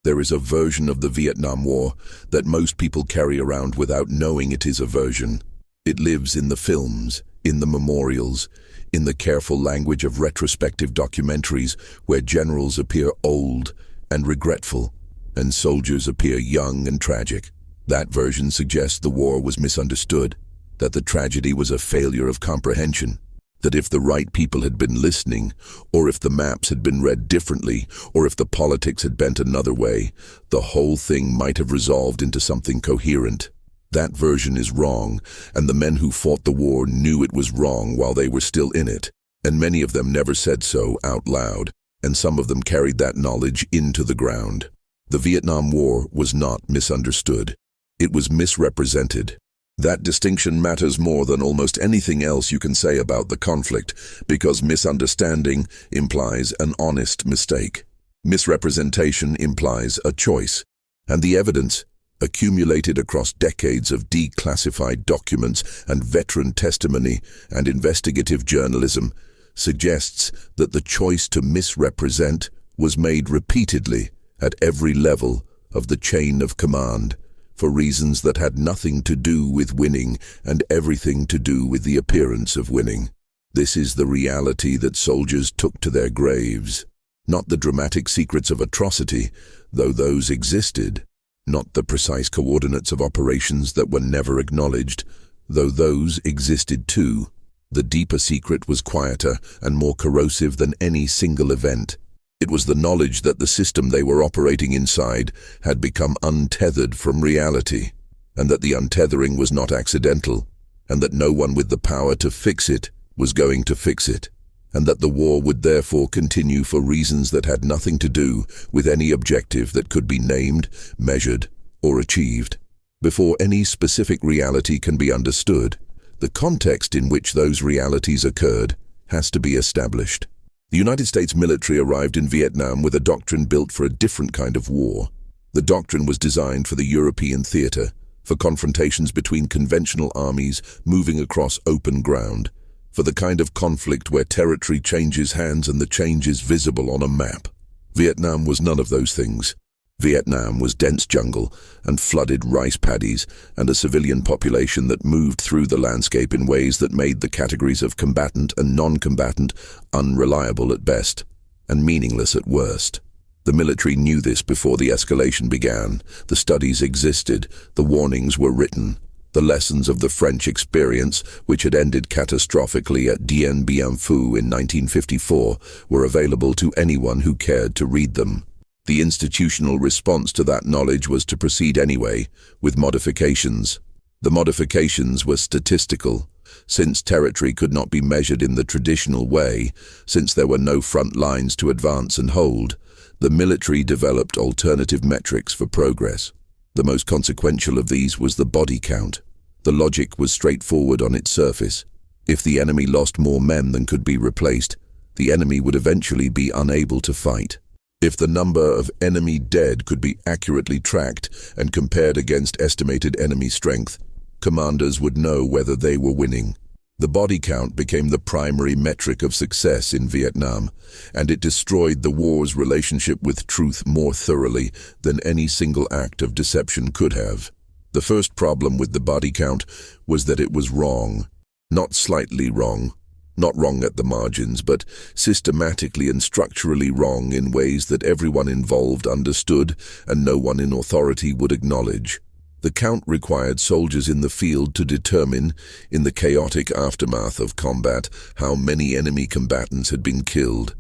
There is a version of the Vietnam War that most people carry around without knowing it is a version. It lives in the films, in the memorials, in the careful language of retrospective documentaries where generals appear old and regretful, and soldiers appear young and tragic. That version suggests the war was misunderstood, that the tragedy was a failure of comprehension, that if the right people had been listening, or if the maps had been read differently, or if the politics had bent another way, the whole thing might have resolved into something coherent. That version is wrong, and the men who fought the war knew it was wrong while they were still in it, and many of them never said so out loud, and some of them carried that knowledge into the ground. The Vietnam War was not misunderstood. It was misrepresented. That distinction matters more than almost anything else you can say about the conflict, because misunderstanding implies an honest mistake. Misrepresentation implies a choice, and the evidence, accumulated across decades of declassified documents and veteran testimony and investigative journalism, suggests that the choice to misrepresent was made repeatedly at every level of the chain of command, for reasons that had nothing to do with winning and everything to do with the appearance of winning. This is the reality that soldiers took to their graves, not the dramatic secrets of atrocity, though those existed, not the precise coordinates of operations that were never acknowledged, though those existed too. The deeper secret was quieter and more corrosive than any single event. It was the knowledge that the system they were operating inside had become untethered from reality, and that the untethering was not accidental, and that no one with the power to fix it was going to fix it, and that the war would therefore continue for reasons that had nothing to do with any objective that could be named, measured, or achieved. Before any specific reality can be understood, the context in which those realities occurred has to be established. The United States military arrived in Vietnam with a doctrine built for a different kind of war. The doctrine was designed for the European theater, for confrontations between conventional armies moving across open ground, for the kind of conflict where territory changes hands and the change is visible on a map. Vietnam was none of those things. Vietnam was dense jungle and flooded rice paddies and a civilian population that moved through the landscape in ways that made the categories of combatant and non-combatant unreliable at best and meaningless at worst. The military knew this before the escalation began. The studies existed, the warnings were written. The lessons of the French experience, which had ended catastrophically at Dien Bien Phu in 1954, were available to anyone who cared to read them. The institutional response to that knowledge was to proceed anyway, with modifications. The modifications were statistical. Since territory could not be measured in the traditional way, since there were no front lines to advance and hold, the military developed alternative metrics for progress. The most consequential of these was the body count. The logic was straightforward on its surface. If the enemy lost more men than could be replaced, the enemy would eventually be unable to fight. If the number of enemy dead could be accurately tracked and compared against estimated enemy strength, commanders would know whether they were winning. The body count became the primary metric of success in Vietnam, and it destroyed the war's relationship with truth more thoroughly than any single act of deception could have. The first problem with the body count was that it was wrong, not slightly wrong. Not wrong at the margins, but systematically and structurally wrong in ways that everyone involved understood and no one in authority would acknowledge. The count required soldiers in the field to determine, in the chaotic aftermath of combat, how many enemy combatants had been killed.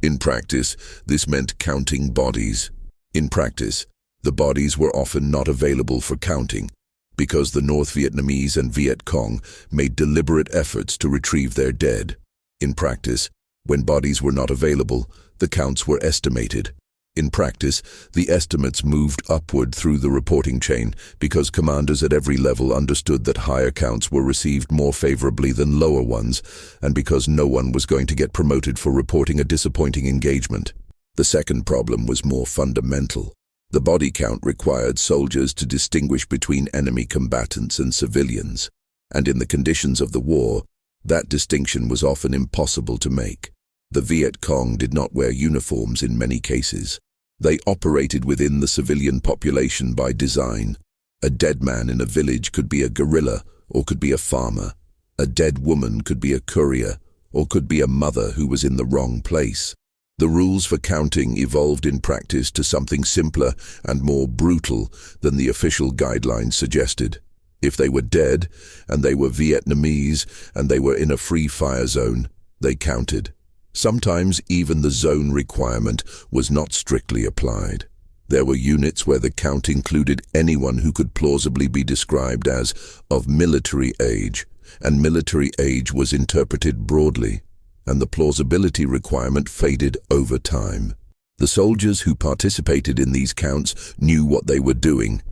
In practice, this meant counting bodies. In practice, the bodies were often not available for counting, because the North Vietnamese and Viet Cong made deliberate efforts to retrieve their dead. In practice, when bodies were not available, the counts were estimated. In practice, the estimates moved upward through the reporting chain because commanders at every level understood that higher counts were received more favorably than lower ones, and because no one was going to get promoted for reporting a disappointing engagement. The second problem was more fundamental. The body count required soldiers to distinguish between enemy combatants and civilians, and in the conditions of the war, that distinction was often impossible to make. The Viet Cong did not wear uniforms in many cases. They operated within the civilian population by design. A dead man in a village could be a guerrilla or could be a farmer. A dead woman could be a courier or could be a mother who was in the wrong place. The rules for counting evolved in practice to something simpler and more brutal than the official guidelines suggested. If they were dead, and they were Vietnamese, and they were in a free fire zone, they counted. Sometimes even the zone requirement was not strictly applied. There were units where the count included anyone who could plausibly be described as of military age, and military age was interpreted broadly, and the plausibility requirement faded over time. The soldiers who participated in these counts knew what they were doing.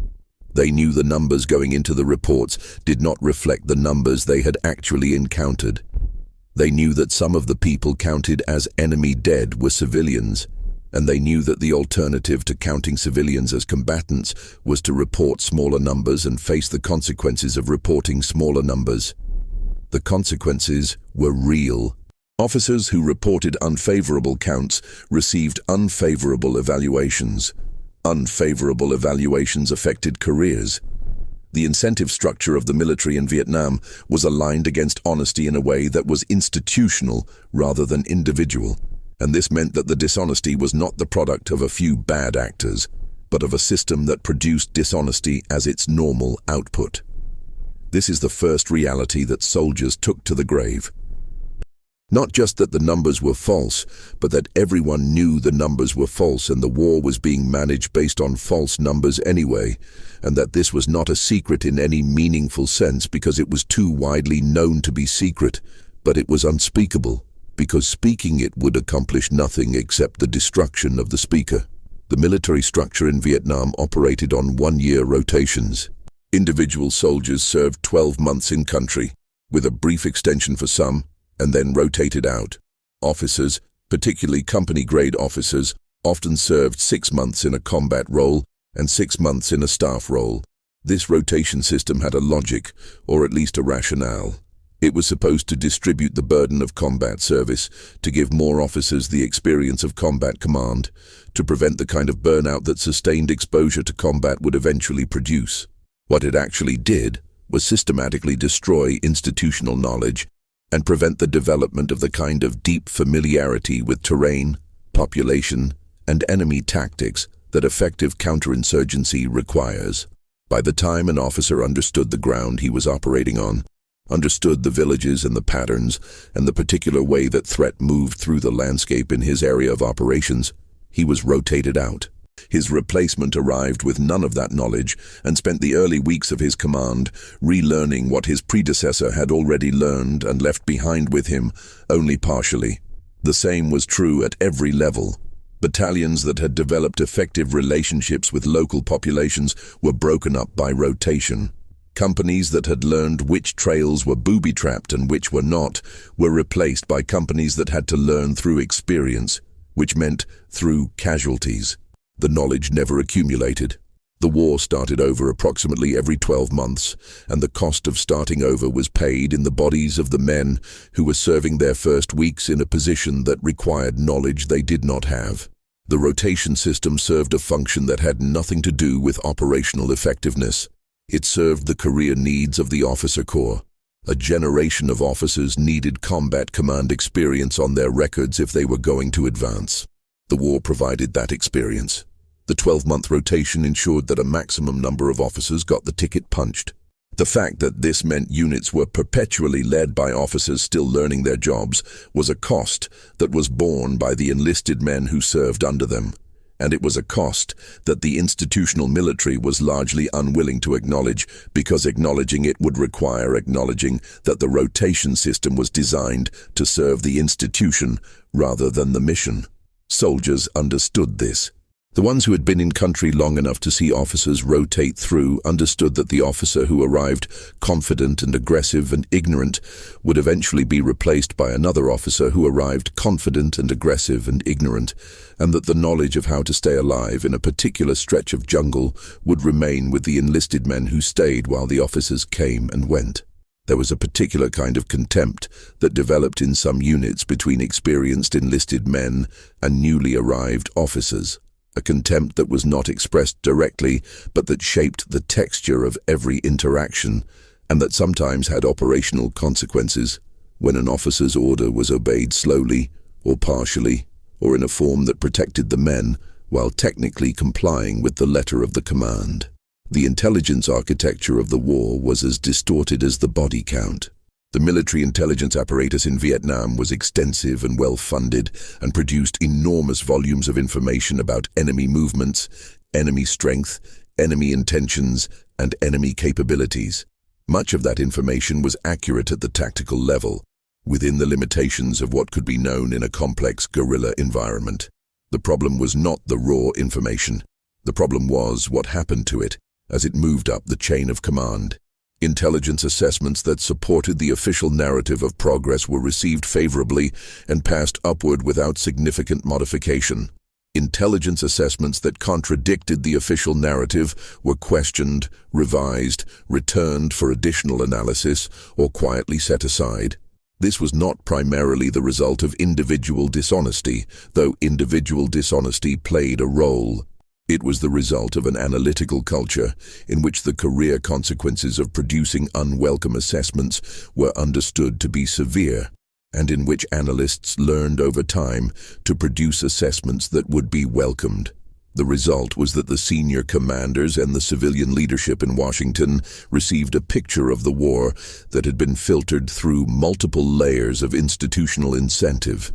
They knew the numbers going into the reports did not reflect the numbers they had actually encountered. They knew that some of the people counted as enemy dead were civilians, and they knew that the alternative to counting civilians as combatants was to report smaller numbers and face the consequences of reporting smaller numbers. The consequences were real. Officers who reported unfavorable counts received unfavorable evaluations. Unfavorable evaluations affected careers. The incentive structure of the military in Vietnam was aligned against honesty in a way that was institutional rather than individual, and this meant that the dishonesty was not the product of a few bad actors, but of a system that produced dishonesty as its normal output. This is the first reality that soldiers took to the grave. Not just that the numbers were false, but that everyone knew the numbers were false and the war was being managed based on false numbers anyway, and that this was not a secret in any meaningful sense because it was too widely known to be secret, but it was unspeakable, because speaking it would accomplish nothing except the destruction of the speaker. The military structure in Vietnam operated on one-year rotations. Individual soldiers served 12 months in country, with a brief extension for some, and then rotated out. Officers, particularly company-grade officers, often served 6 months in a combat role and 6 months in a staff role. This rotation system had a logic, or at least a rationale. It was supposed to distribute the burden of combat service, to give more officers the experience of combat command, to prevent the kind of burnout that sustained exposure to combat would eventually produce. What it actually did was systematically destroy institutional knowledge and prevent the development of the kind of deep familiarity with terrain, population, and enemy tactics that effective counterinsurgency requires. By the time an officer understood the ground he was operating on, understood the villages and the patterns, and the particular way that threat moved through the landscape in his area of operations, he was rotated out. His replacement arrived with none of that knowledge and spent the early weeks of his command relearning what his predecessor had already learned and left behind with him, only partially. The same was true at every level. Battalions that had developed effective relationships with local populations were broken up by rotation. Companies that had learned which trails were booby-trapped and which were not were replaced by companies that had to learn through experience, which meant through casualties. The knowledge never accumulated. The war started over approximately every 12 months, and the cost of starting over was paid in the bodies of the men who were serving their first weeks in a position that required knowledge they did not have. The rotation system served a function that had nothing to do with operational effectiveness. It served the career needs of the officer corps. A generation of officers needed combat command experience on their records if they were going to advance. The war provided that experience. The 12-month rotation ensured that a maximum number of officers got the ticket punched. The fact that this meant units were perpetually led by officers still learning their jobs was a cost that was borne by the enlisted men who served under them. And it was a cost that the institutional military was largely unwilling to acknowledge, because acknowledging it would require acknowledging that the rotation system was designed to serve the institution rather than the mission. Soldiers understood this. The ones who had been in country long enough to see officers rotate through understood that the officer who arrived confident and aggressive and ignorant would eventually be replaced by another officer who arrived confident and aggressive and ignorant, and that the knowledge of how to stay alive in a particular stretch of jungle would remain with the enlisted men who stayed while the officers came and went. There was a particular kind of contempt that developed in some units between experienced enlisted men and newly arrived officers. a contempt that was not expressed directly, but that shaped the texture of every interaction, and that sometimes had operational consequences when an officer's order was obeyed slowly or partially, or in a form that protected the men while technically complying with the letter of the command. The intelligence architecture of the war was as distorted as the body count. The military intelligence apparatus in Vietnam was extensive and well-funded and produced enormous volumes of information about enemy movements, enemy strength, enemy intentions, and enemy capabilities. Much of that information was accurate at the tactical level, within the limitations of what could be known in a complex guerrilla environment. The problem was not the raw information. The problem was what happened to it as it moved up the chain of command. Intelligence assessments that supported the official narrative of progress were received favorably and passed upward without significant modification. Intelligence assessments that contradicted the official narrative were questioned, revised, returned for additional analysis, or quietly set aside. This was not primarily the result of individual dishonesty, though individual dishonesty played a role. It was the result of an analytical culture in which the career consequences of producing unwelcome assessments were understood to be severe, and in which analysts learned over time to produce assessments that would be welcomed. The result was that the senior commanders and the civilian leadership in Washington received a picture of the war that had been filtered through multiple layers of institutional incentive,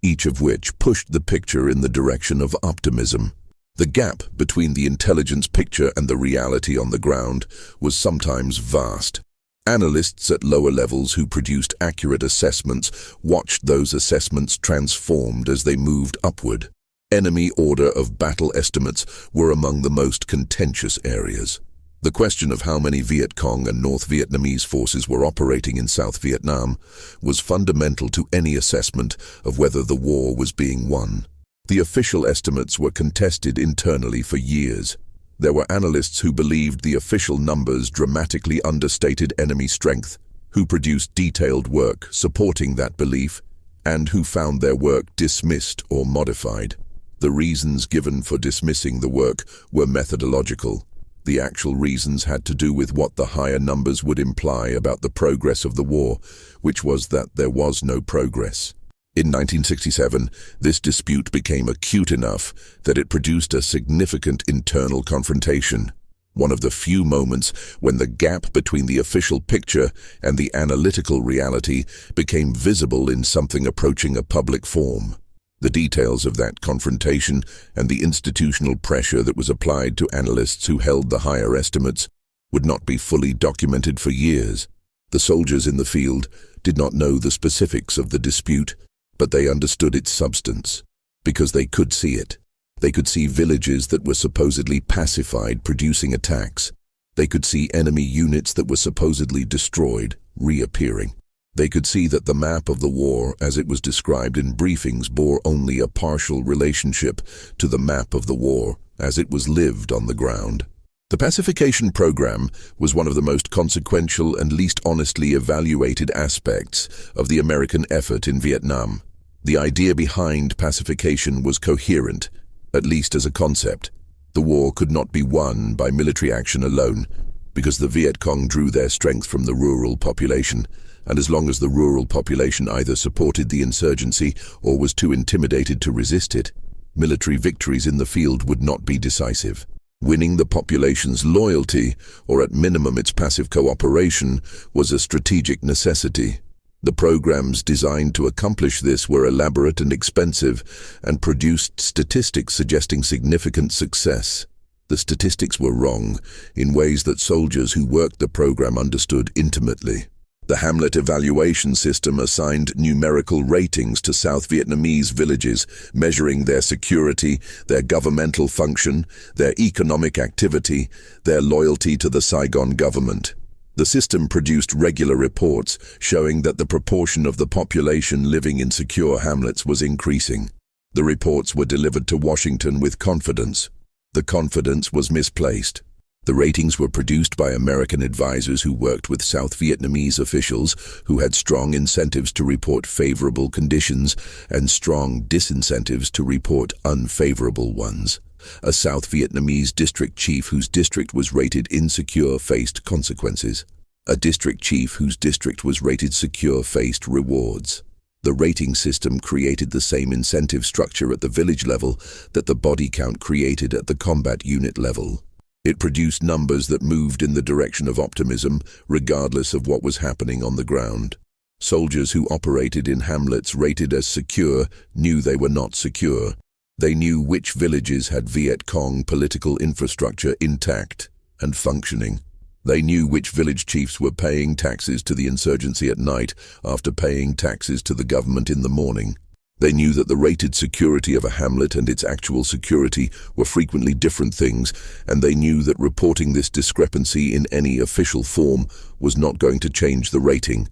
each of which pushed the picture in the direction of optimism. The gap between the intelligence picture and the reality on the ground was sometimes vast. Analysts at lower levels who produced accurate assessments watched those assessments transformed as they moved upward. Enemy order of battle estimates were among the most contentious areas. The question of how many Viet Cong and North Vietnamese forces were operating in South Vietnam was fundamental to any assessment of whether the war was being won. The official estimates were contested internally for years. There were analysts who believed the official numbers dramatically understated enemy strength, who produced detailed work supporting that belief, and who found their work dismissed or modified. The reasons given for dismissing the work were methodological. The actual reasons had to do with what the higher numbers would imply about the progress of the war, which was that there was no progress. In 1967, this dispute became acute enough that it produced a significant internal confrontation, one of the few moments when the gap between the official picture and the analytical reality became visible in something approaching a public form. The details of that confrontation and the institutional pressure that was applied to analysts who held the higher estimates would not be fully documented for years. The soldiers in the field did not know the specifics of the dispute, but they understood its substance, because they could see it. They could see villages that were supposedly pacified producing attacks. They could see enemy units that were supposedly destroyed reappearing. They could see that the map of the war, as it was described in briefings, bore only a partial relationship to the map of the war as it was lived on the ground. The pacification program was one of the most consequential and least honestly evaluated aspects of the American effort in Vietnam. The idea behind pacification was coherent, at least as a concept. The war could not be won by military action alone, because the Viet Cong drew their strength from the rural population, and as long as the rural population either supported the insurgency or was too intimidated to resist it, military victories in the field would not be decisive. Winning the population's loyalty, or at minimum its passive cooperation, was a strategic necessity. The programs designed to accomplish this were elaborate and expensive, and produced statistics suggesting significant success. The statistics were wrong, in ways that soldiers who worked the program understood intimately. The Hamlet evaluation system assigned numerical ratings to South Vietnamese villages, measuring their security, their governmental function, their economic activity, their loyalty to the Saigon government. The system produced regular reports showing that the proportion of the population living in secure hamlets was increasing. The reports were delivered to Washington with confidence. The confidence was misplaced. The ratings were produced by American advisors who worked with South Vietnamese officials who had strong incentives to report favorable conditions and strong disincentives to report unfavorable ones. A South Vietnamese district chief whose district was rated insecure faced consequences. A district chief whose district was rated secure faced rewards. The rating system created the same incentive structure at the village level that the body count created at the combat unit level. It produced numbers that moved in the direction of optimism, regardless of what was happening on the ground. Soldiers who operated in hamlets rated as secure knew they were not secure. They knew which villages had Viet Cong political infrastructure intact and functioning. They knew which village chiefs were paying taxes to the insurgency at night after paying taxes to the government in the morning. They knew that the rated security of a hamlet and its actual security were frequently different things, and they knew that reporting this discrepancy in any official form was not going to change the rating.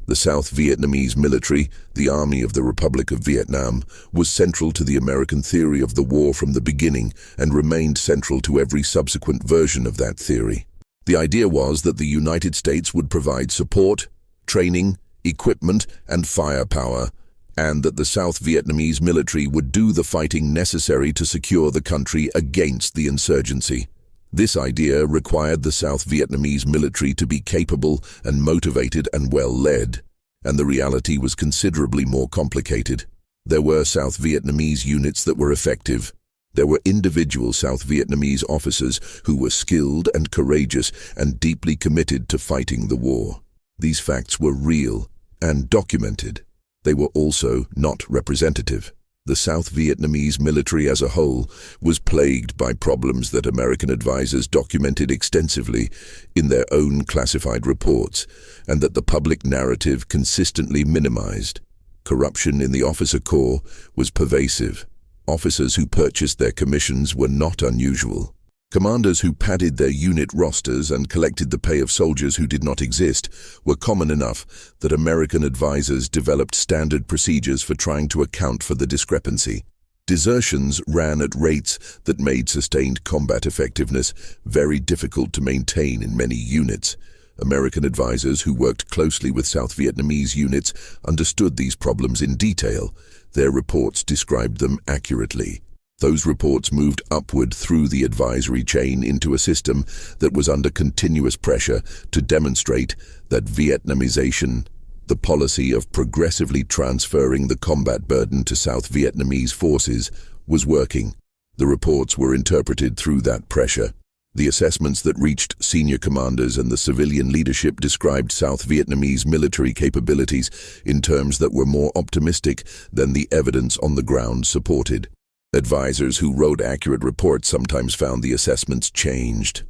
The South Vietnamese military, the Army of the Republic of Vietnam, was central to the American theory of the war from the beginning and remained central to every subsequent version of that theory. The idea was that the United States would provide support, training, equipment, and firepower, and that the South Vietnamese military would do the fighting necessary to secure the country against the insurgency. This idea required the South Vietnamese military to be capable and motivated and well-led, and the reality was considerably more complicated. There were South Vietnamese units that were effective. There were individual South Vietnamese officers who were skilled and courageous and deeply committed to fighting the war. These facts were real and documented. They were also not representative. The South Vietnamese military as a whole was plagued by problems that American advisors documented extensively in their own classified reports, and that the public narrative consistently minimized. Corruption in the officer corps was pervasive. Officers who purchased their commissions were not unusual. Commanders who padded their unit rosters and collected the pay of soldiers who did not exist were common enough that American advisors developed standard procedures for trying to account for the discrepancy. Desertions ran at rates that made sustained combat effectiveness very difficult to maintain in many units. American advisors who worked closely with South Vietnamese units understood these problems in detail. Their reports described them accurately. Those reports moved upward through the advisory chain into a system that was under continuous pressure to demonstrate that Vietnamization, the policy of progressively transferring the combat burden to South Vietnamese forces, was working. The reports were interpreted through that pressure. The assessments that reached senior commanders and the civilian leadership described South Vietnamese military capabilities in terms that were more optimistic than the evidence on the ground supported. Advisors who wrote accurate reports sometimes found the assessments changed.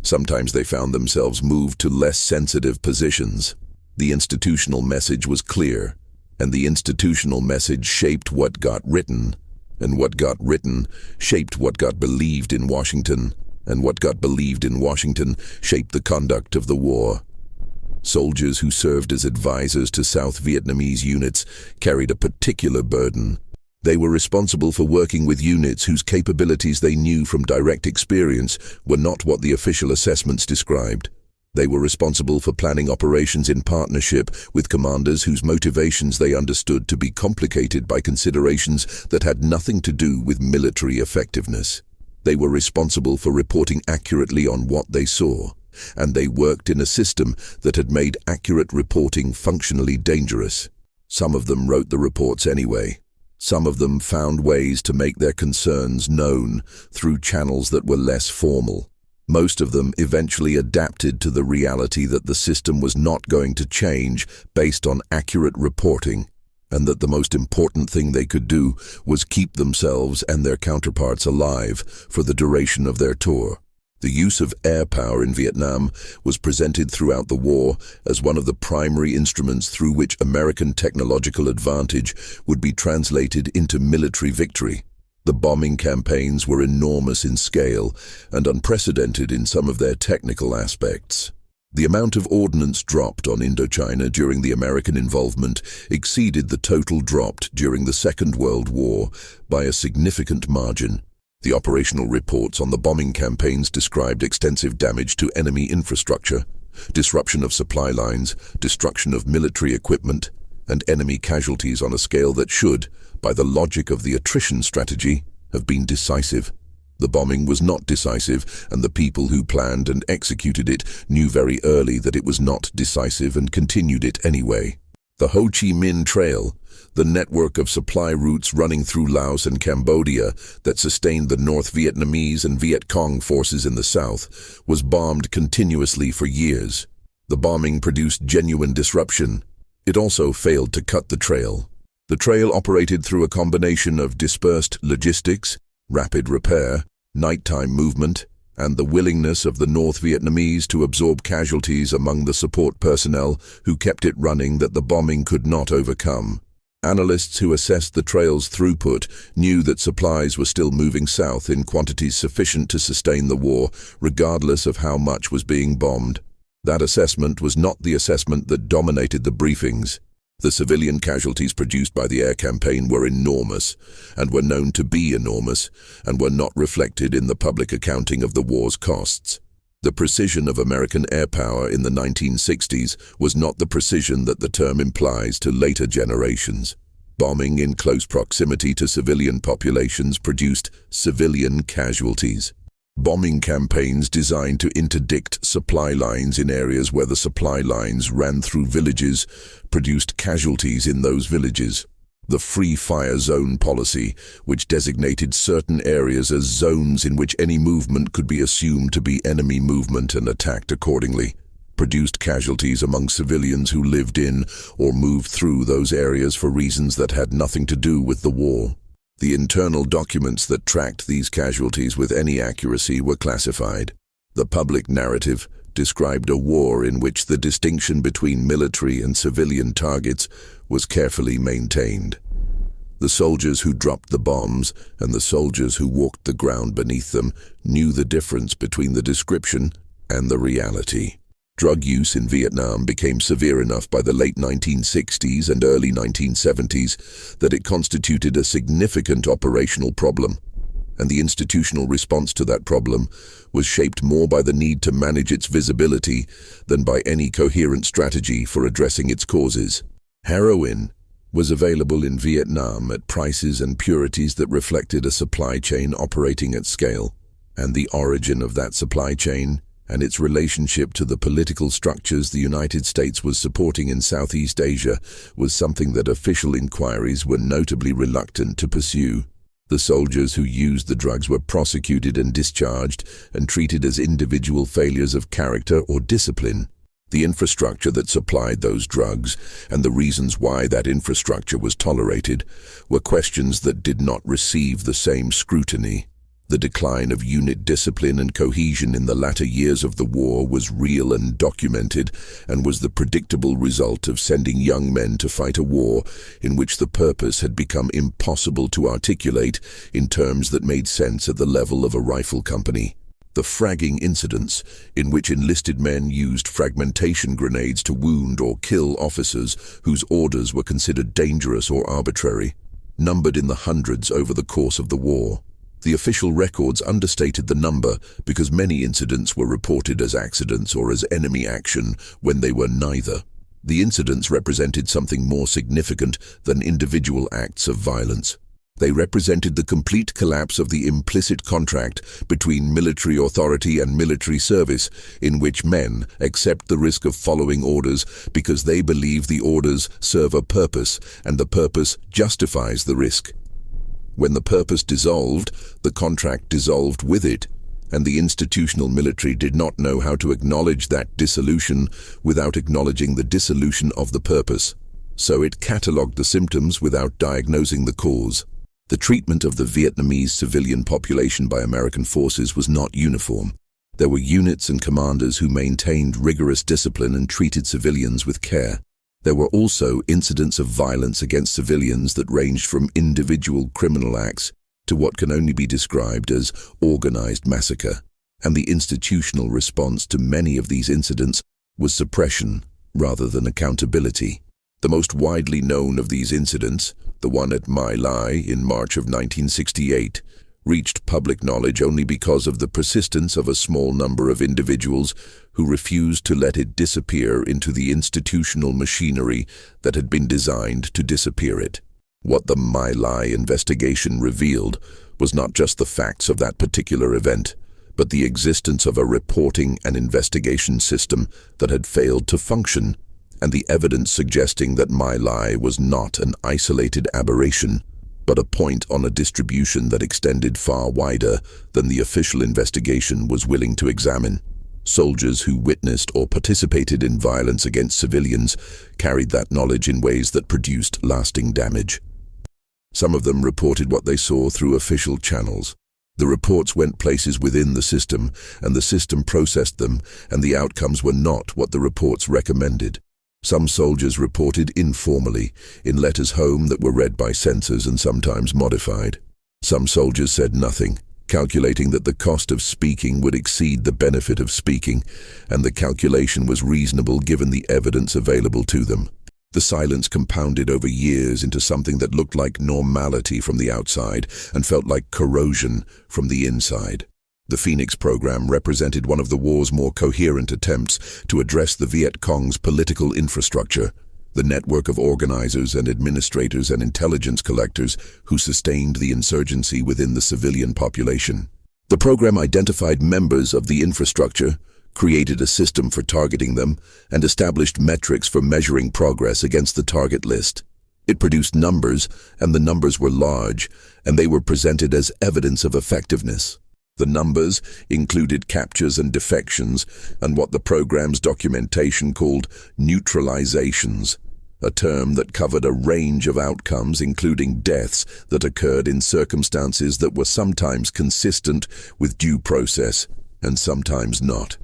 Sometimes they found themselves moved to less sensitive positions. The institutional message was clear, and the institutional message shaped what got written, and what got written shaped what got believed in Washington, and what got believed in Washington shaped the conduct of the war. Soldiers who served as advisors to South Vietnamese units carried a particular burden. They were responsible for working with units whose capabilities they knew from direct experience were not what the official assessments described. They were responsible for planning operations in partnership with commanders whose motivations they understood to be complicated by considerations that had nothing to do with military effectiveness. They were responsible for reporting accurately on what they saw, and they worked in a system that had made accurate reporting functionally dangerous. Some of them wrote the reports anyway. Some of them found ways to make their concerns known through channels that were less formal. Most of them eventually adapted to the reality that the system was not going to change based on accurate reporting, and that the most important thing they could do was keep themselves and their counterparts alive for the duration of their tour. The use of air power in Vietnam was presented throughout the war as one of the primary instruments through which American technological advantage would be translated into military victory. The bombing campaigns were enormous in scale and unprecedented in some of their technical aspects. The amount of ordnance dropped on Indochina during the American involvement exceeded the total dropped during the Second World War by a significant margin. The operational reports on the bombing campaigns described extensive damage to enemy infrastructure, disruption of supply lines, destruction of military equipment, and enemy casualties on a scale that should, by the logic of the attrition strategy, have been decisive. The bombing was not decisive, and the people who planned and executed it knew very early that it was not decisive and continued it anyway. The Ho Chi Minh Trail, the network of supply routes running through Laos and Cambodia that sustained the North Vietnamese and Viet Cong forces in the south, was bombed continuously for years. The bombing produced genuine disruption. It also failed to cut the trail. The trail operated through a combination of dispersed logistics, rapid repair, nighttime movement, and the willingness of the North Vietnamese to absorb casualties among the support personnel who kept it running that the bombing could not overcome. Analysts who assessed the trail's throughput knew that supplies were still moving south in quantities sufficient to sustain the war, regardless of how much was being bombed. That assessment was not the assessment that dominated the briefings. The civilian casualties produced by the air campaign were enormous, and were known to be enormous, and were not reflected in the public accounting of the war's costs. The precision of American air power in the 1960s was not the precision that the term implies to later generations. Bombing in close proximity to civilian populations produced civilian casualties. Bombing campaigns designed to interdict supply lines in areas where the supply lines ran through villages produced casualties in those villages. The Free Fire Zone policy, which designated certain areas as zones in which any movement could be assumed to be enemy movement and attacked accordingly, produced casualties among civilians who lived in or moved through those areas for reasons that had nothing to do with the war. The internal documents that tracked these casualties with any accuracy were classified. The public narrative described a war in which the distinction between military and civilian targets was carefully maintained. The soldiers who dropped the bombs and the soldiers who walked the ground beneath them knew the difference between the description and the reality. Drug use in Vietnam became severe enough by the late 1960s and early 1970s that it constituted a significant operational problem, and the institutional response to that problem was shaped more by the need to manage its visibility than by any coherent strategy for addressing its causes. Heroin was available in Vietnam at prices and purities that reflected a supply chain operating at scale, and the origin of that supply chain and its relationship to the political structures the United States was supporting in Southeast Asia was something that official inquiries were notably reluctant to pursue. The soldiers who used the drugs were prosecuted and discharged and treated as individual failures of character or discipline. The infrastructure that supplied those drugs and the reasons why that infrastructure was tolerated were questions that did not receive the same scrutiny. The decline of unit discipline and cohesion in the latter years of the war was real and documented, and was the predictable result of sending young men to fight a war in which the purpose had become impossible to articulate in terms that made sense at the level of a rifle company. The fragging incidents, in which enlisted men used fragmentation grenades to wound or kill officers whose orders were considered dangerous or arbitrary, numbered in the hundreds over the course of the war. The official records understated the number because many incidents were reported as accidents or as enemy action when they were neither. The incidents represented something more significant than individual acts of violence. They represented the complete collapse of the implicit contract between military authority and military service, in which men accept the risk of following orders because they believe the orders serve a purpose and the purpose justifies the risk. When the purpose dissolved, the contract dissolved with it, and the institutional military did not know how to acknowledge that dissolution without acknowledging the dissolution of the purpose. So it catalogued the symptoms without diagnosing the cause. The treatment of the Vietnamese civilian population by American forces was not uniform. There were units and commanders who maintained rigorous discipline and treated civilians with care. There were also incidents of violence against civilians that ranged from individual criminal acts to what can only be described as organized massacre, and the institutional response to many of these incidents was suppression rather than accountability. The most widely known of these incidents, the one at My Lai in March of 1968, reached public knowledge only because of the persistence of a small number of individuals who refused to let it disappear into the institutional machinery that had been designed to disappear it. What the My Lai investigation revealed was not just the facts of that particular event, but the existence of a reporting and investigation system that had failed to function, and the evidence suggesting that My Lai was not an isolated aberration, but a point on a distribution that extended far wider than the official investigation was willing to examine. Soldiers who witnessed or participated in violence against civilians carried that knowledge in ways that produced lasting damage. Some of them reported what they saw through official channels. The reports went places within the system, and the system processed them, and the outcomes were not what the reports recommended. Some soldiers reported informally, in letters home that were read by censors and sometimes modified. Some soldiers said nothing, calculating that the cost of speaking would exceed the benefit of speaking, and the calculation was reasonable given the evidence available to them. The silence compounded over years into something that looked like normality from the outside and felt like corrosion from the inside. The Phoenix program represented one of the war's more coherent attempts to address the Viet Cong's political infrastructure, the network of organizers and administrators and intelligence collectors who sustained the insurgency within the civilian population. The program identified members of the infrastructure, created a system for targeting them, and established metrics for measuring progress against the target list. It produced numbers, and the numbers were large, and they were presented as evidence of effectiveness. The numbers included captures and defections, and what the program's documentation called neutralizations, a term that covered a range of outcomes including deaths that occurred in circumstances that were sometimes consistent with due process and sometimes not.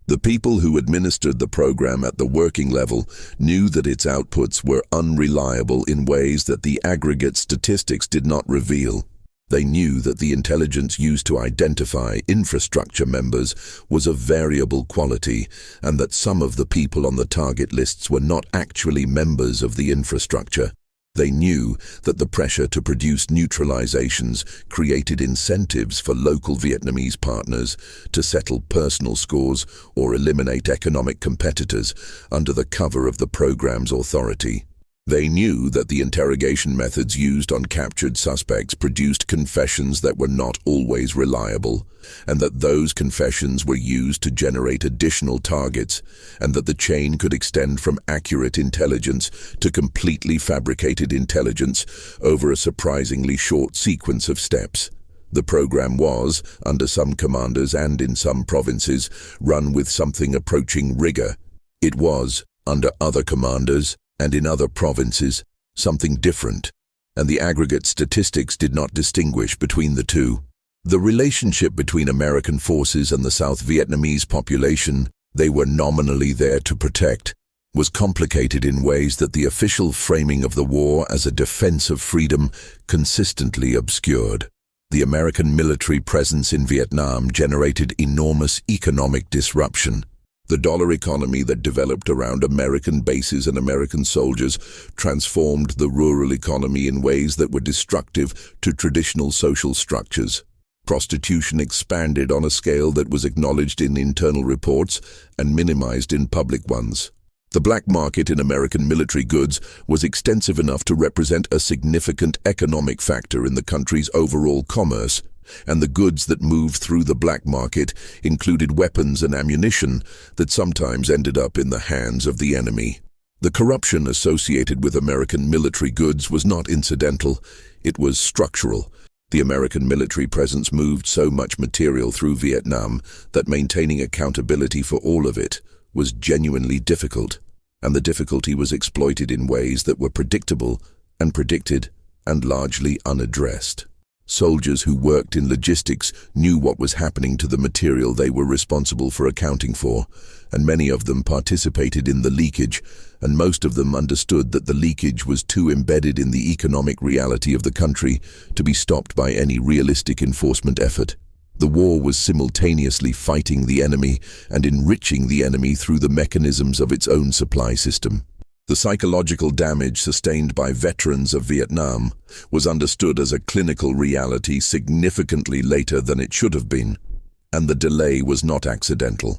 The people who administered the program at the working level knew that its outputs were unreliable in ways that the aggregate statistics did not reveal. They knew that the intelligence used to identify infrastructure members was of variable quality, and that some of the people on the target lists were not actually members of the infrastructure. They knew that the pressure to produce neutralizations created incentives for local Vietnamese partners to settle personal scores or eliminate economic competitors under the cover of the program's authority. They knew that the interrogation methods used on captured suspects produced confessions that were not always reliable, and that those confessions were used to generate additional targets, and that the chain could extend from accurate intelligence to completely fabricated intelligence over a surprisingly short sequence of steps. The program was, under some commanders and in some provinces, run with something approaching rigor. It was, under other commanders, and in other provinces, something different, and the aggregate statistics did not distinguish between the two. The relationship between American forces and the South Vietnamese population they were nominally there to protect was complicated in ways that the official framing of the war as a defense of freedom consistently obscured. The American military presence in Vietnam generated enormous economic disruption. The dollar economy that developed around American bases and American soldiers transformed the rural economy in ways that were destructive to traditional social structures. Prostitution expanded on a scale that was acknowledged in internal reports and minimized in public ones. The black market in American military goods was extensive enough to represent a significant economic factor in the country's overall commerce, and the goods that moved through the black market included weapons and ammunition that sometimes ended up in the hands of the enemy. The corruption associated with American military goods was not incidental, it was structural. The American military presence moved so much material through Vietnam that maintaining accountability for all of it was genuinely difficult, and the difficulty was exploited in ways that were predictable and predicted and largely unaddressed. Soldiers who worked in logistics knew what was happening to the material they were responsible for accounting for, and many of them participated in the leakage, and most of them understood that the leakage was too embedded in the economic reality of the country to be stopped by any realistic enforcement effort. The war was simultaneously fighting the enemy and enriching the enemy through the mechanisms of its own supply system. The psychological damage sustained by veterans of Vietnam was understood as a clinical reality significantly later than it should have been, and the delay was not accidental.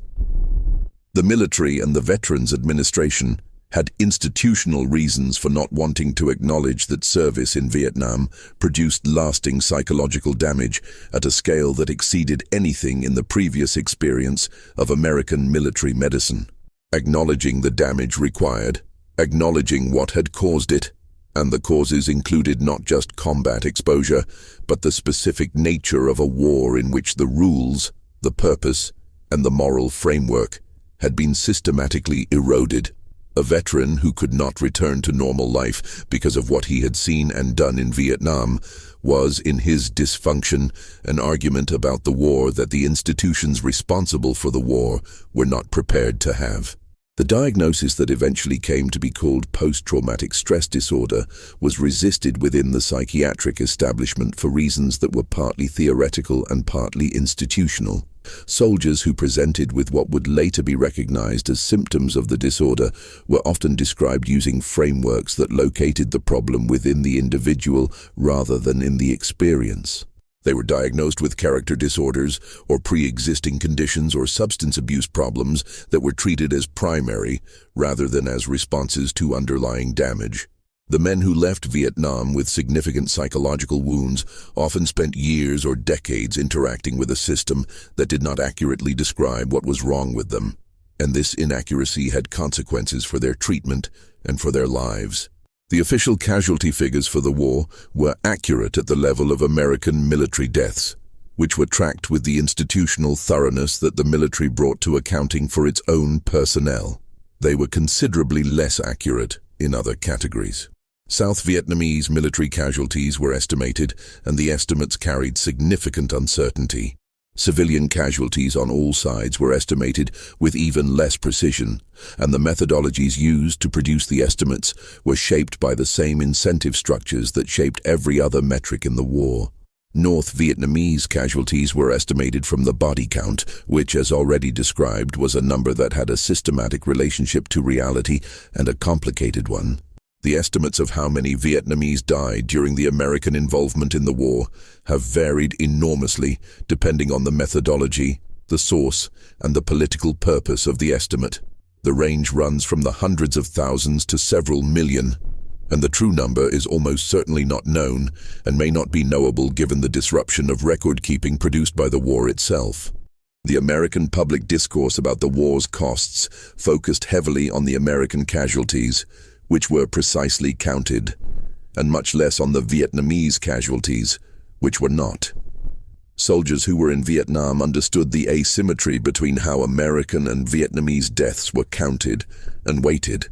The military and the Veterans Administration, had institutional reasons for not wanting to acknowledge that service in Vietnam produced lasting psychological damage at a scale that exceeded anything in the previous experience of American military medicine. Acknowledging the damage required, acknowledging what had caused it, and the causes included not just combat exposure, but the specific nature of a war in which the rules, the purpose, and the moral framework had been systematically eroded. A veteran who could not return to normal life because of what he had seen and done in Vietnam was, in his dysfunction, an argument about the war that the institutions responsible for the war were not prepared to have. The diagnosis that eventually came to be called post-traumatic stress disorder was resisted within the psychiatric establishment for reasons that were partly theoretical and partly institutional. Soldiers who presented with what would later be recognized as symptoms of the disorder were often described using frameworks that located the problem within the individual rather than in the experience. They were diagnosed with character disorders or pre-existing conditions or substance abuse problems that were treated as primary rather than as responses to underlying damage. The men who left Vietnam with significant psychological wounds often spent years or decades interacting with a system that did not accurately describe what was wrong with them, and this inaccuracy had consequences for their treatment and for their lives. The official casualty figures for the war were accurate at the level of American military deaths, which were tracked with the institutional thoroughness that the military brought to accounting for its own personnel. They were considerably less accurate in other categories. South Vietnamese military casualties were estimated, and the estimates carried significant uncertainty. Civilian casualties on all sides were estimated with even less precision, and the methodologies used to produce the estimates were shaped by the same incentive structures that shaped every other metric in the war. North Vietnamese casualties were estimated from the body count, which, as already described, was a number that had a systematic relationship to reality and a complicated one. The estimates of how many Vietnamese died during the American involvement in the war have varied enormously depending on the methodology, the source, and the political purpose of the estimate. The range runs from the hundreds of thousands to several million, and the true number is almost certainly not known and may not be knowable given the disruption of record-keeping produced by the war itself. The American public discourse about the war's costs focused heavily on the American casualties, which were precisely counted, and much less on the Vietnamese casualties, which were not. Soldiers who were in Vietnam understood the asymmetry between how American and Vietnamese deaths were counted and weighted,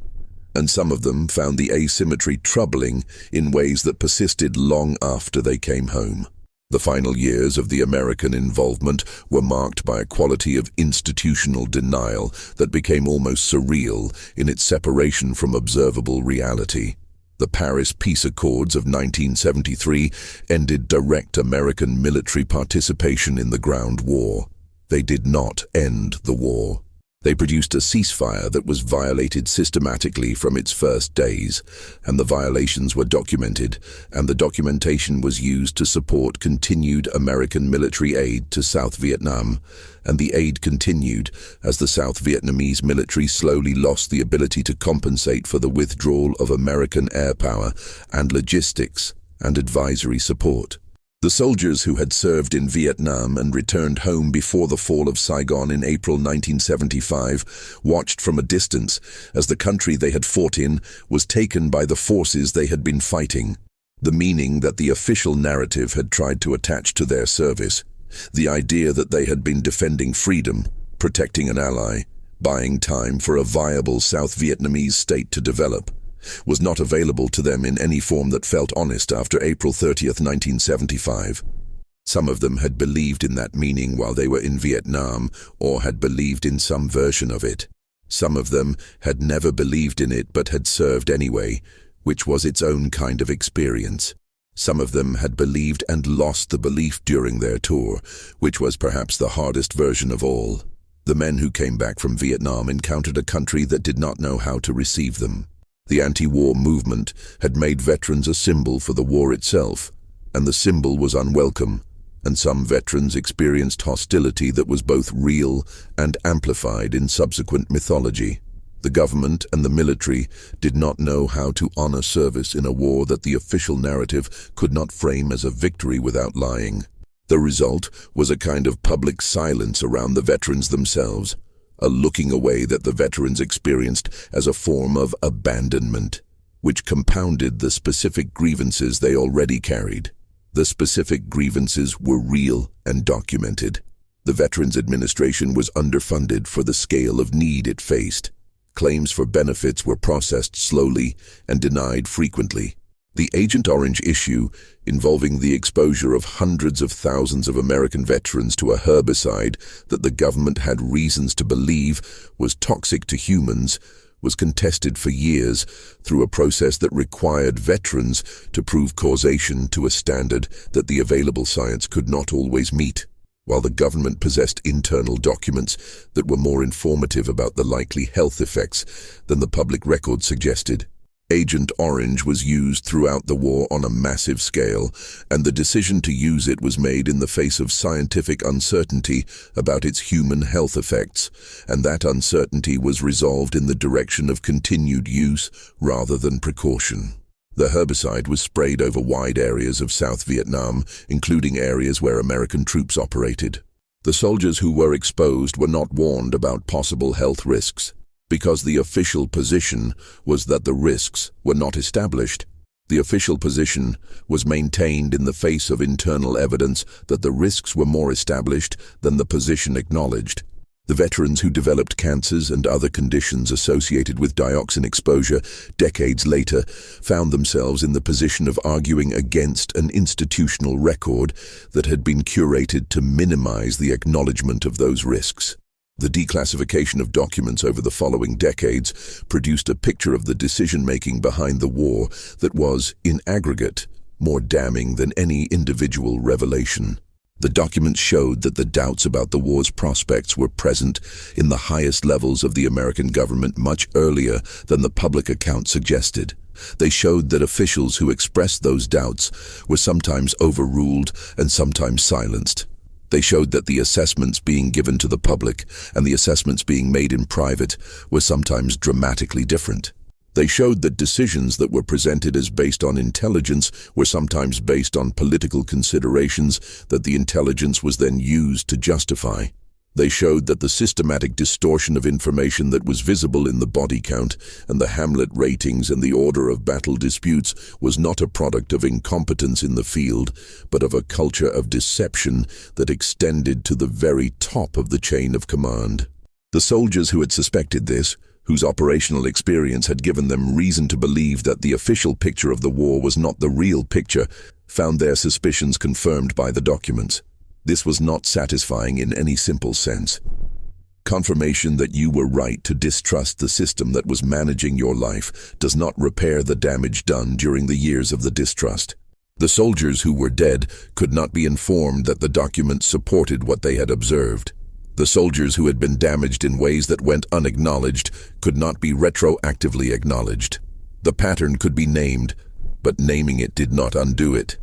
and some of them found the asymmetry troubling in ways that persisted long after they came home. The final years of the American involvement were marked by a quality of institutional denial that became almost surreal in its separation from observable reality. The Paris Peace Accords of 1973 ended direct American military participation in the ground war. They did not end the war. They produced a ceasefire that was violated systematically from its first days, and the violations were documented, and the documentation was used to support continued American military aid to South Vietnam, and the aid continued as the South Vietnamese military slowly lost the ability to compensate for the withdrawal of American air power and logistics and advisory support. The soldiers who had served in Vietnam and returned home before the fall of Saigon in April 1975 watched from a distance as the country they had fought in was taken by the forces they had been fighting. The meaning that the official narrative had tried to attach to their service, the idea that they had been defending freedom, protecting an ally, buying time for a viable South Vietnamese state to develop, was not available to them in any form that felt honest after April 30, 1975. Some of them had believed in that meaning while they were in Vietnam, or had believed in some version of it. Some of them had never believed in it but had served anyway, which was its own kind of experience. Some of them had believed and lost the belief during their tour, which was perhaps the hardest version of all. The men who came back from Vietnam encountered a country that did not know how to receive them. The anti-war movement had made veterans a symbol for the war itself, and the symbol was unwelcome, and some veterans experienced hostility that was both real and amplified in subsequent mythology. The government and the military did not know how to honor service in a war that the official narrative could not frame as a victory without lying. The result was a kind of public silence around the veterans themselves, a looking away that the veterans experienced as a form of abandonment, which compounded the specific grievances they already carried. The specific grievances were real and documented. The Veterans Administration was underfunded for the scale of need it faced. Claims for benefits were processed slowly and denied frequently. The Agent Orange issue, involving the exposure of hundreds of thousands of American veterans to a herbicide that the government had reasons to believe was toxic to humans, was contested for years through a process that required veterans to prove causation to a standard that the available science could not always meet. While the government possessed internal documents that were more informative about the likely health effects than the public record suggested, Agent Orange was used throughout the war on a massive scale, and the decision to use it was made in the face of scientific uncertainty about its human health effects, and that uncertainty was resolved in the direction of continued use rather than precaution. The herbicide was sprayed over wide areas of South Vietnam, including areas where American troops operated. The soldiers who were exposed were not warned about possible health risks, because the official position was that the risks were not established. The official position was maintained in the face of internal evidence that the risks were more established than the position acknowledged. The veterans who developed cancers and other conditions associated with dioxin exposure decades later found themselves in the position of arguing against an institutional record that had been curated to minimize the acknowledgement of those risks. The declassification of documents over the following decades produced a picture of the decision-making behind the war that was, in aggregate, more damning than any individual revelation. The documents showed that the doubts about the war's prospects were present in the highest levels of the American government much earlier than the public account suggested. They showed that officials who expressed those doubts were sometimes overruled and sometimes silenced. They showed that the assessments being given to the public and the assessments being made in private were sometimes dramatically different. They showed that decisions that were presented as based on intelligence were sometimes based on political considerations that the intelligence was then used to justify. They showed that the systematic distortion of information that was visible in the body count and the Hamlet ratings and the order of battle disputes was not a product of incompetence in the field, but of a culture of deception that extended to the very top of the chain of command. The soldiers who had suspected this, whose operational experience had given them reason to believe that the official picture of the war was not the real picture, found their suspicions confirmed by the documents. This was not satisfying in any simple sense. Confirmation that you were right to distrust the system that was managing your life does not repair the damage done during the years of the distrust. The soldiers who were dead could not be informed that the documents supported what they had observed. The soldiers who had been damaged in ways that went unacknowledged could not be retroactively acknowledged. The pattern could be named, but naming it did not undo it.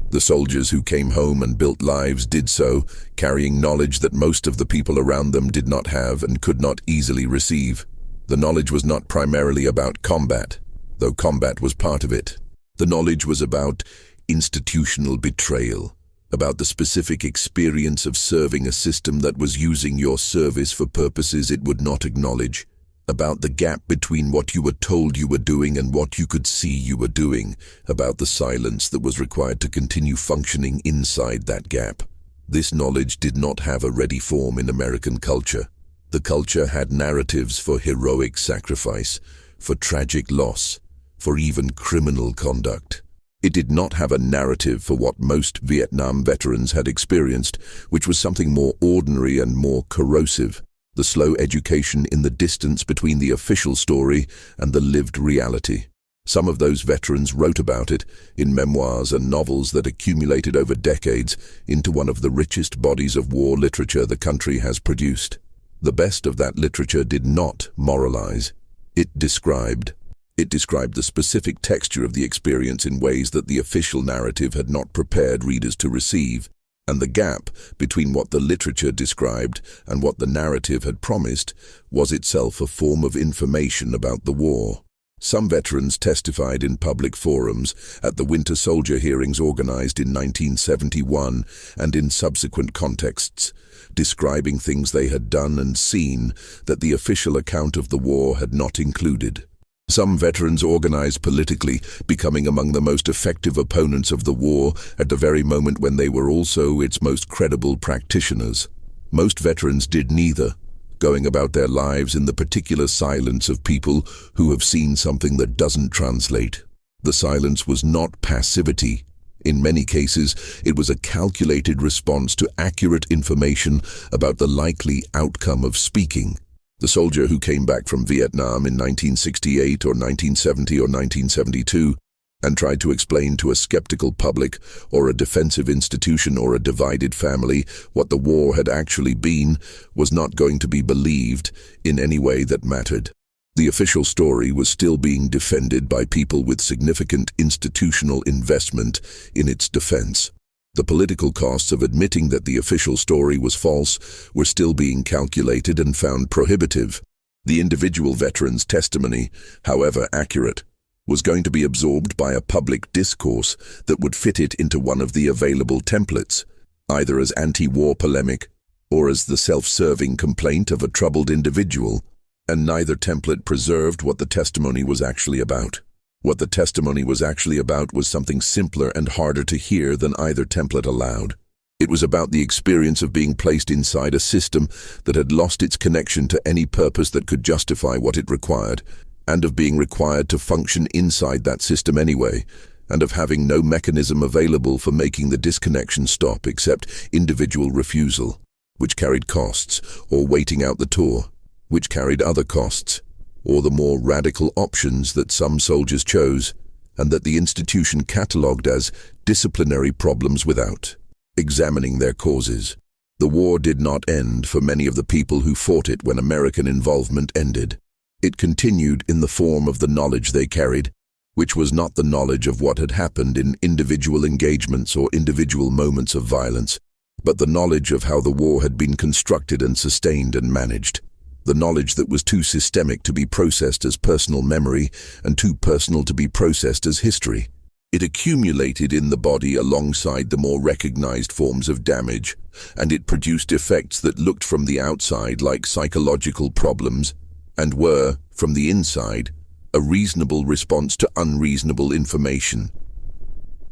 The soldiers who came home and built lives did so, carrying knowledge that most of the people around them did not have and could not easily receive. The knowledge was not primarily about combat, though combat was part of it. The knowledge was about institutional betrayal, about the specific experience of serving a system that was using your service for purposes it would not acknowledge, about the gap between what you were told you were doing and what you could see you were doing, about the silence that was required to continue functioning inside that gap. This knowledge did not have a ready form in American culture. The culture had narratives for heroic sacrifice, for tragic loss, for even criminal conduct. It did not have a narrative for what most Vietnam veterans had experienced, which was something more ordinary and more corrosive. The slow education in the distance between the official story and the lived reality. Some of those veterans wrote about it in memoirs and novels that accumulated over decades into one of the richest bodies of war literature the country has produced. The best of that literature did not moralize. It described the specific texture of the experience in ways that the official narrative had not prepared readers to receive. And the gap between what the literature described and what the narrative had promised was itself a form of information about the war. Some veterans testified in public forums, at the Winter Soldier hearings organized in 1971 and in subsequent contexts, describing things they had done and seen that the official account of the war had not included. Some veterans organized politically, becoming among the most effective opponents of the war at the very moment when they were also its most credible practitioners. Most veterans did neither, going about their lives in the particular silence of people who have seen something that doesn't translate. The silence was not passivity. In many cases, it was a calculated response to accurate information about the likely outcome of speaking. The soldier who came back from Vietnam in 1968 or 1970 or 1972 and tried to explain to a skeptical public or a defensive institution or a divided family what the war had actually been was not going to be believed in any way that mattered. The official story was still being defended by people with significant institutional investment in its defense. The political costs of admitting that the official story was false were still being calculated and found prohibitive. The individual veteran's testimony, however accurate, was going to be absorbed by a public discourse that would fit it into one of the available templates, either as anti-war polemic or as the self-serving complaint of a troubled individual, and neither template preserved what the testimony was actually about. What the testimony was actually about was something simpler and harder to hear than either template allowed. It was about the experience of being placed inside a system that had lost its connection to any purpose that could justify what it required, and of being required to function inside that system anyway, and of having no mechanism available for making the disconnection stop except individual refusal, which carried costs, or waiting out the tour, which carried other costs, or the more radical options that some soldiers chose, and that the institution catalogued as disciplinary problems without examining their causes. The war did not end for many of the people who fought it when American involvement ended. It continued in the form of the knowledge they carried, which was not the knowledge of what had happened in individual engagements or individual moments of violence, but the knowledge of how the war had been constructed and sustained and managed. The knowledge that was too systemic to be processed as personal memory and too personal to be processed as history. It accumulated in the body alongside the more recognized forms of damage, and it produced effects that looked from the outside like psychological problems and were, from the inside, a reasonable response to unreasonable information.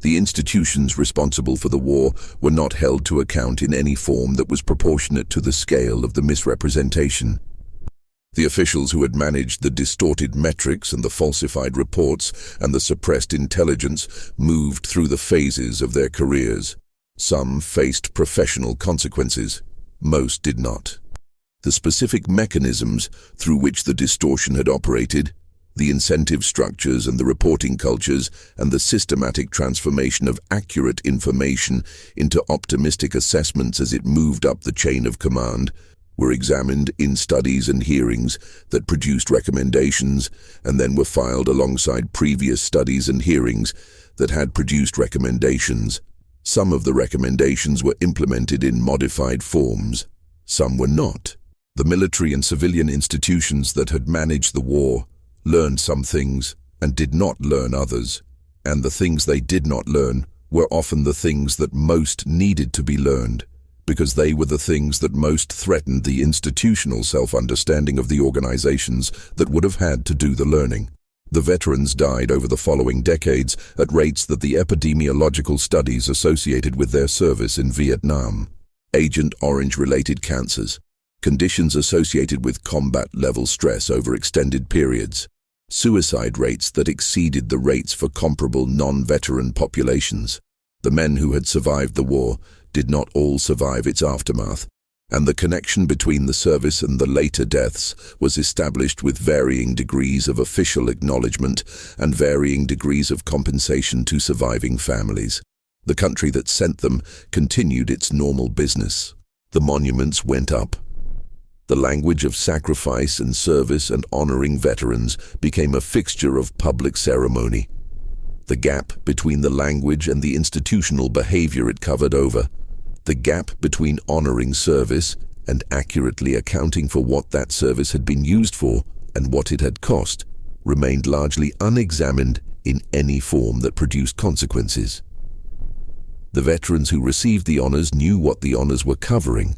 The institutions responsible for the war were not held to account in any form that was proportionate to the scale of the misrepresentation. The officials who had managed the distorted metrics and the falsified reports and the suppressed intelligence moved through the phases of their careers. Some faced professional consequences, most did not. The specific mechanisms through which the distortion had operated, the incentive structures and the reporting cultures, and the systematic transformation of accurate information into optimistic assessments as it moved up the chain of command, were examined in studies and hearings that produced recommendations and then were filed alongside previous studies and hearings that had produced recommendations. Some of the recommendations were implemented in modified forms, some were not. The military and civilian institutions that had managed the war learned some things and did not learn others, and the things they did not learn were often the things that most needed to be learned, because they were the things that most threatened the institutional self-understanding of the organizations that would have had to do the learning. The veterans died over the following decades at rates that the epidemiological studies associated with their service in Vietnam. Agent Orange-related cancers, conditions associated with combat-level stress over extended periods, suicide rates that exceeded the rates for comparable non-veteran populations. The men who had survived the war did not all survive its aftermath, and the connection between the service and the later deaths was established with varying degrees of official acknowledgement and varying degrees of compensation to surviving families. The country that sent them continued its normal business. The monuments went up. The language of sacrifice and service and honoring veterans became a fixture of public ceremony. The gap between the language and the institutional behavior it covered over The gap between honoring service and accurately accounting for what that service had been used for and what it had cost remained largely unexamined in any form that produced consequences. The veterans who received the honors knew what the honors were covering.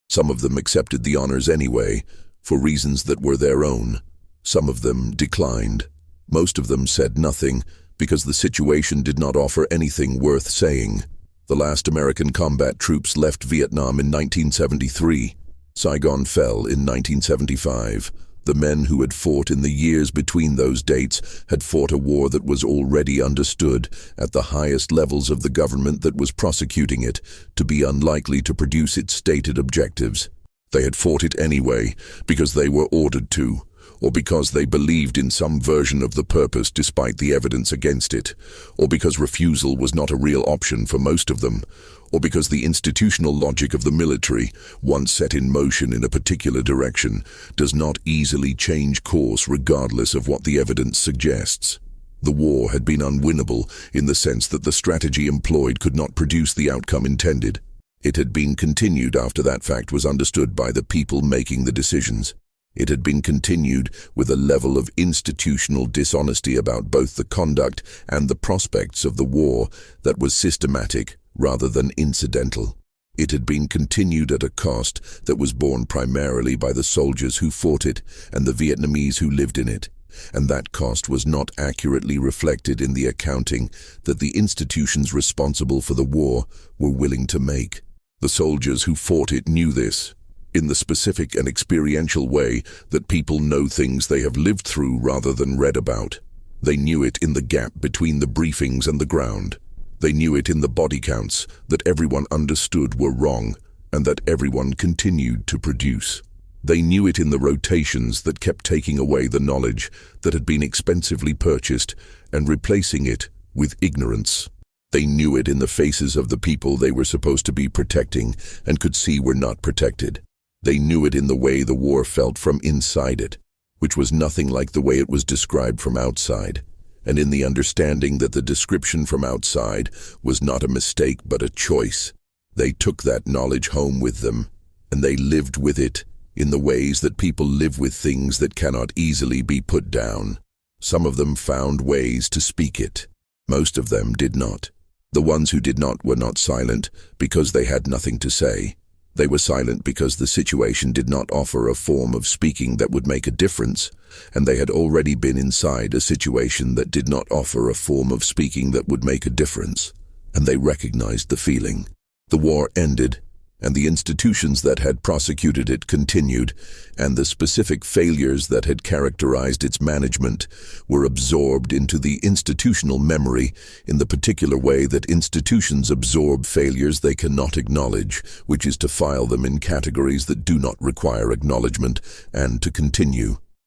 Some of them accepted the honors anyway, for reasons that were their own. Some of them declined. Most of them said nothing, because the situation did not offer anything worth saying. The last American combat troops left Vietnam in 1973. Saigon fell in 1975. The men who had fought in the years between those dates had fought a war that was already understood at the highest levels of the government that was prosecuting it to be unlikely to produce its stated objectives. They had fought it anyway because they were ordered to, or because they believed in some version of the purpose despite the evidence against it, or because refusal was not a real option for most of them, or because the institutional logic of the military, once set in motion in a particular direction, does not easily change course regardless of what the evidence suggests. The war had been unwinnable in the sense that the strategy employed could not produce the outcome intended. It had been continued after that fact was understood by the people making the decisions. It had been continued with a level of institutional dishonesty about both the conduct and the prospects of the war that was systematic rather than incidental. It had been continued at a cost that was borne primarily by the soldiers who fought it and the Vietnamese who lived in it, and that cost was not accurately reflected in the accounting that the institutions responsible for the war were willing to make. The soldiers who fought it knew this, in the specific and experiential way that people know things they have lived through rather than read about. They knew it in the gap between the briefings and the ground. They knew it in the body counts that everyone understood were wrong and that everyone continued to produce. They knew it in the rotations that kept taking away the knowledge that had been expensively purchased and replacing it with ignorance. They knew it in the faces of the people they were supposed to be protecting and could see were not protected. They knew it in the way the war felt from inside it, which was nothing like the way it was described from outside, and in the understanding that the description from outside was not a mistake but a choice. They took that knowledge home with them, and they lived with it in the ways that people live with things that cannot easily be put down. Some of them found ways to speak it. Most of them did not. The ones who did not were not silent because they had nothing to say. They were silent because the situation did not offer a form of speaking that would make a difference, and they had already been inside a situation that did not offer a form of speaking that would make a difference, and they recognized the feeling. The war ended, and the institutions that had prosecuted it continued, and the specific failures that had characterized its management were absorbed into the institutional memory in the particular way that institutions absorb failures they cannot acknowledge, which is to file them in categories that do not require acknowledgement and to continue.